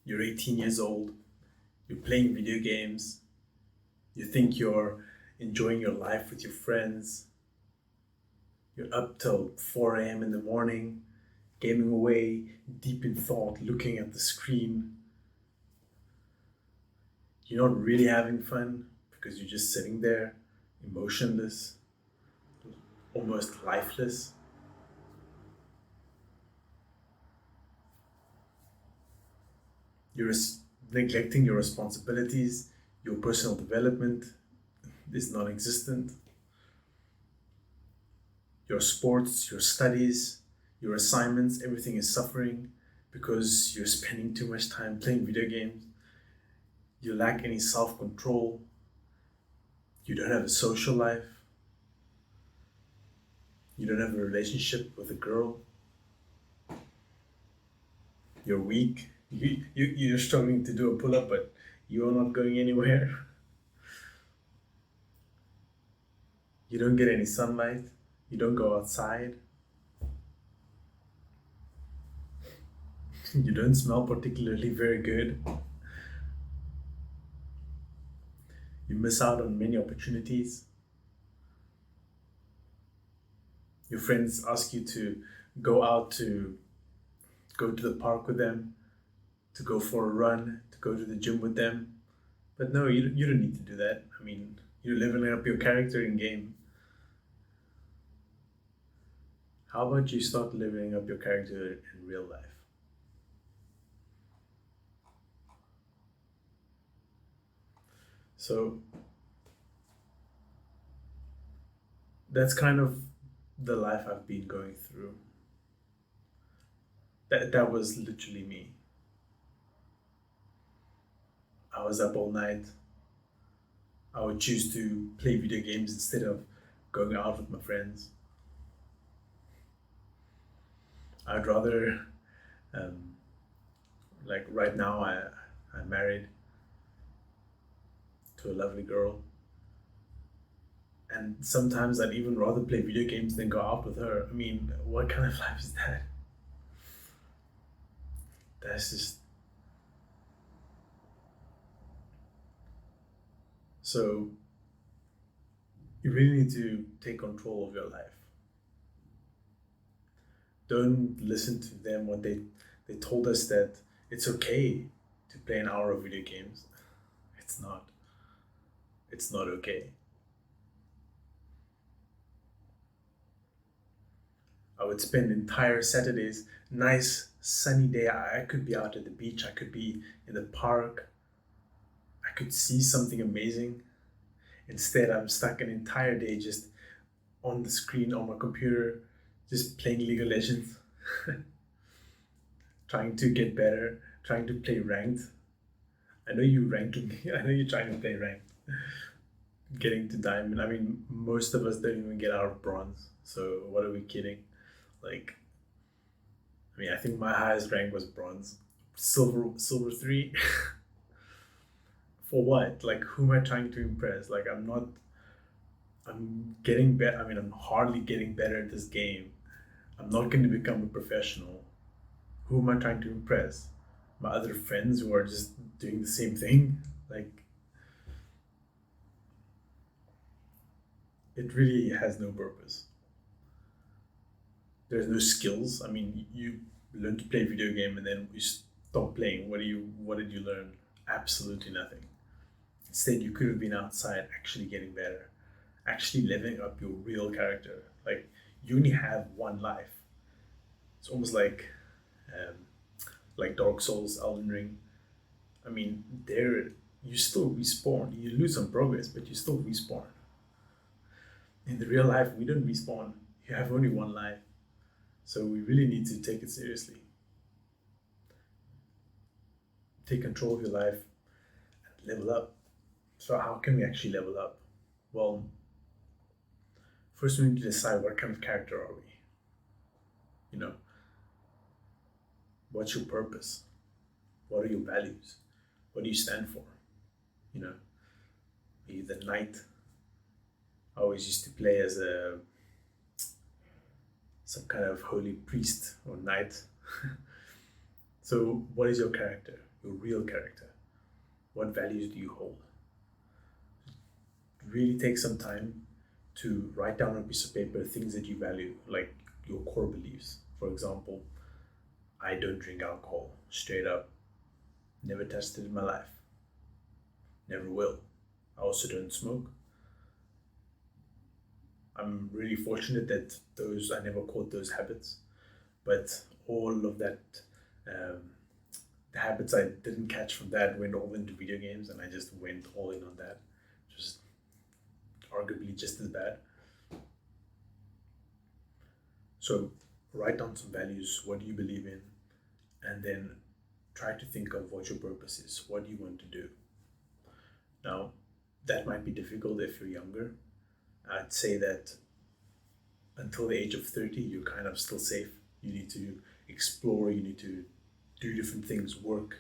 You're 18 years old, you're playing video games, you think you're enjoying your life with your friends, you're up till 4 a.m. in the morning, gaming away, deep in thought, looking at the screen. You're not really having fun because you're just sitting there, emotionless, almost lifeless. You're neglecting your responsibilities, your personal development is non existent, your sports, your studies, your assignments, everything is suffering because you're spending too much time playing video games. You lack any self control, you don't have a social life, you don't have a relationship with a girl, you're weak, you're struggling to do a pull up, but you're not going anywhere. You don't get any sunlight, you don't go outside, you don't smell particularly very good, you miss out on many opportunities. Your friends ask you to go out to go to the park with them, to go for a run, to go to the gym with them. But no, you don't need to do that. I mean, you're leveling up your character in game. How about you start leveling up your character in real life? So that's kind of the life I've been going through. That was literally me. I was up all night. I would choose to play video games instead of going out with my friends. I'd rather, um, like right now, I'm married to a lovely girl, and sometimes I'd even rather play video games than go out with her. I mean, what kind of life is that? That's just so. You really need to take control of your life. Don't listen to them when they told us that it's okay to play an hour of video games. It's not. It's not okay. I would spend entire Saturdays, nice sunny day. I could be out at the beach. I could be in the park. I could see something amazing. Instead, I'm stuck an entire day just on the screen on my computer, just playing League of Legends, trying to get better, trying to play ranked. I know you ranking. I know you're trying to play ranked, getting to diamond. I mean, most of us don't even get out of bronze. So what are we kidding? Like, I mean, I think my highest rank was bronze, silver three. For what? Like, who am I trying to impress? Like, I'm not. I'm getting better. I mean, I'm hardly getting better at this game. I'm not going to become a professional. Who am I trying to impress? My other friends who are just doing the same thing? Like, it really has no purpose. There's no skills. I mean, you learn to play video game and then you stop playing. What did you learn? Absolutely nothing. Instead, you could have been outside actually getting better, actually living up your real character. Like, you only have one life. It's almost um, like Dark Souls, Elden Ring. I mean, there you still respawn. You lose some progress, but you still respawn. In the real life, we don't respawn. You have only one life, so we really need to take it seriously. Take control of your life and level up. So how can we actually level up? Well, first we need to decide what kind of character are we. You know, what's your purpose? What are your values? What do you stand for? You know, are you the knight? I always used to play as a some kind of holy priest or knight. So, what is your character? your real character. What values do you hold? Really take some time to write down on a piece of paper things that you value, like your core beliefs. For example, I don't drink alcohol, straight up. Never touched it in my life. Never will. I also don't smoke. I'm really fortunate that I never caught those habits, but all of that, um, the habits I didn't catch from that went all into video games, and I just went all in on that. Just arguably just as bad. So write down some values. What do you believe in? And then try to think of what your purpose is. What do you want to do? Now, that might be difficult if you're younger. I'd say that until the age of 30, you're kind of still safe. You need to explore, you need to do different things, work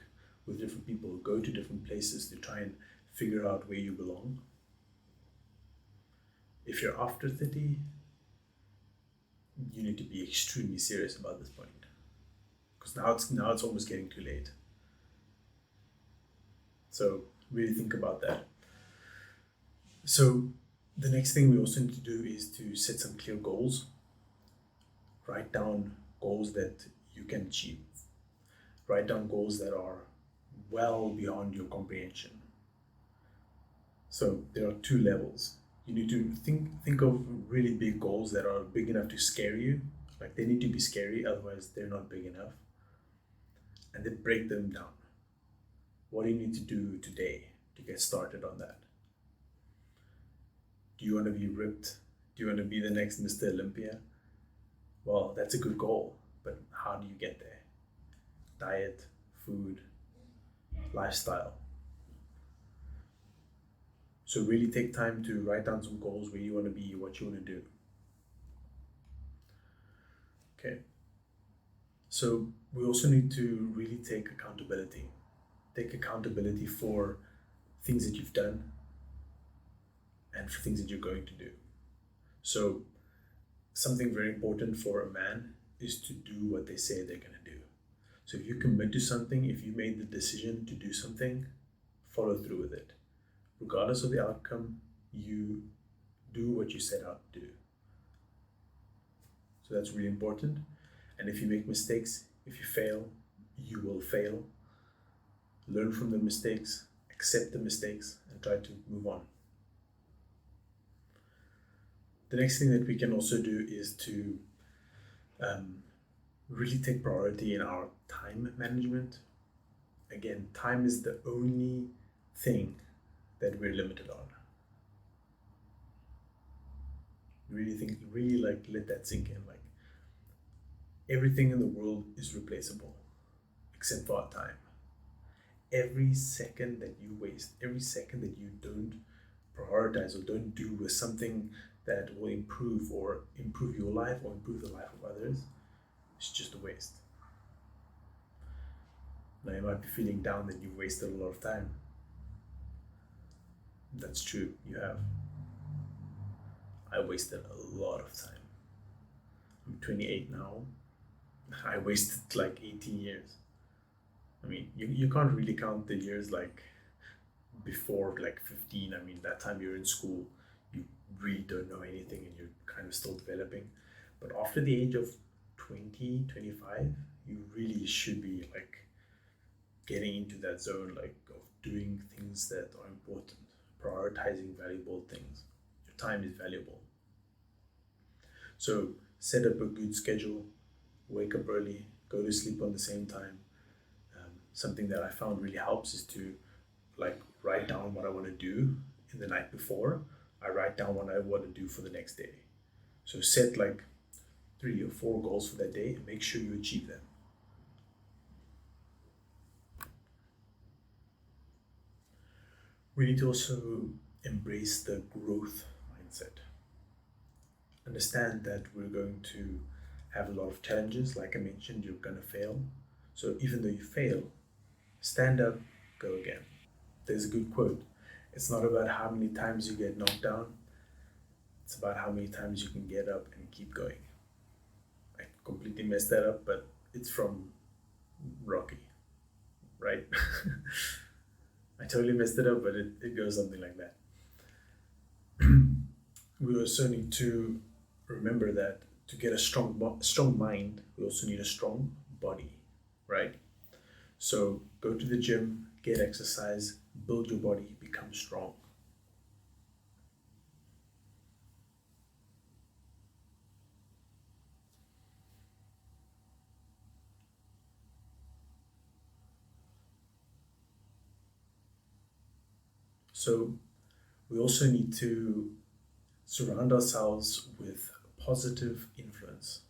with different people, go to different places to try and figure out where you belong. If you're after 30, you need to be extremely serious about this point, because now it's almost getting too late. So really think about that. So the next thing we also need to do is to set some clear goals. Write down goals that you can achieve. Write down goals that are well beyond your comprehension. So there are two levels. You need to think of really big goals that are big enough to scare you. Like, they need to be scary, otherwise they're not big enough. And then break them down. What do you need to do today to get started on that? Do you want to be ripped? Do you want to be the next Mr. Olympia? Well, that's a good goal, but how do you get there? Diet, food, lifestyle. So really take time to write down some goals, where you want to be, what you want to do. Okay. So we also need to really take accountability. Take accountability for things that you've done and for things that you're going to do. So something very important for a man is to do what they say they're going to do. So if you commit to something, if you made the decision to do something, follow through with it. Regardless of the outcome, you do what you set out to do. So that's really important. And if you make mistakes, if you fail, you will fail. Learn from the mistakes, accept the mistakes, and try to move on. The next thing that we can also do is to really take priority in our time management. Again, time is the only thing that we're limited on. Really like let that sink in. Like, everything in the world is replaceable except for our time. Every second that you waste, every second that you don't prioritize or don't do with something that will improve your life or improve the life of others, it's just a waste. Now, you might be feeling down that you've wasted a lot of time. That's true, you have. I wasted a lot of time. I'm 28 now. I wasted like 18 years. I mean, you can't really count the years like before like 15. I mean, that time you're in school, you really don't know anything and you're kind of still developing. But after the age of 20, 25, you really should be like getting into that zone, like of doing things that are important, prioritizing valuable things. Your time is valuable. So set up a good schedule, wake up early, go to sleep on the same time. Something that I found really helps is to like write down what I want to do in the night before. I write down what I want to do for the next day. So set like 3 or 4 goals for that day and make sure you achieve them. We need to also embrace the growth mindset. Understand that we're going to have a lot of challenges. Like I mentioned, you're going to fail. So even though you fail, stand up, go again. There's a good quote. It's not about how many times you get knocked down. It's about how many times you can get up and keep going. I completely messed that up, but it's from Rocky. right? I totally messed it up, but it goes something like that. We also need to remember that to get a strong mind, we also need a strong body, right? So go to the gym, get exercise, build your body, become strong. So we also need to surround ourselves with positive influence,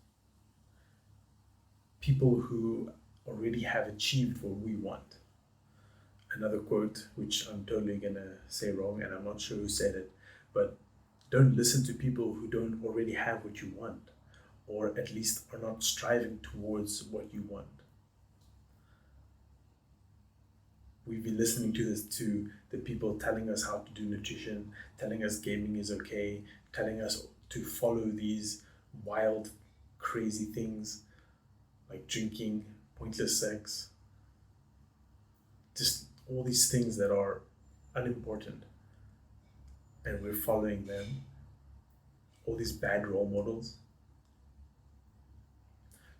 people who already have achieved what we want. Another quote, which I'm totally gonna say wrong, and I'm not sure who said it, but don't listen to people who don't already have what you want, or at least are not striving towards what you want. We've been listening to this to the people telling us how to do nutrition, telling us gaming is okay, telling us to follow these wild, crazy things like drinking, pointless sex, just all these things that are unimportant, and we're following them, all these bad role models.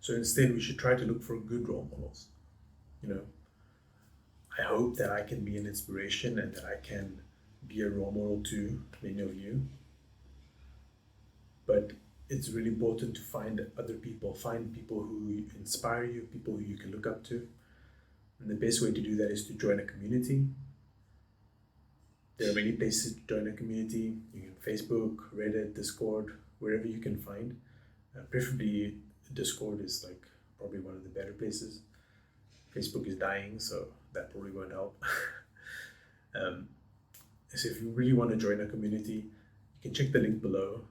So instead, we should try to look for good role models. You know, I hope that I can be an inspiration and that I can be a role model to many of you. But it's really important to find other people, find people who inspire you, people who you can look up to. And the best way to do that is to join a community. There are many places to join a community. You can Facebook, Reddit, Discord, wherever you can find. Preferably, Discord is like probably one of the better places. Facebook is dying, so that probably won't help. um, so if you really want to join a community, you can check the link below.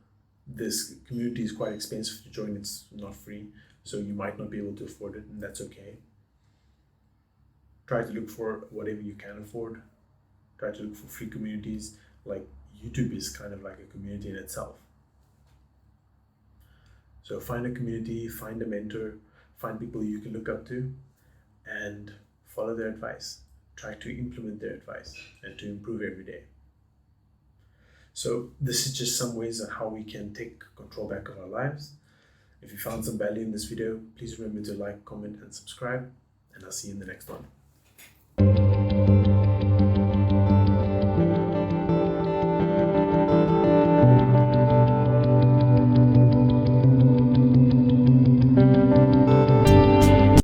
This community is quite expensive to join, it's not free, so you might not be able to afford it, and that's okay. Try to look for whatever you can afford. Try to look for free communities. Like YouTube is kind of like a community in itself. So find a community, find a mentor, find people you can look up to, and follow their advice. Try to implement their advice and to improve every day. So this is just some ways on how we can take control back of our lives. If you found some value in this video, please remember to like, comment, and subscribe, and I'll see you in the next one.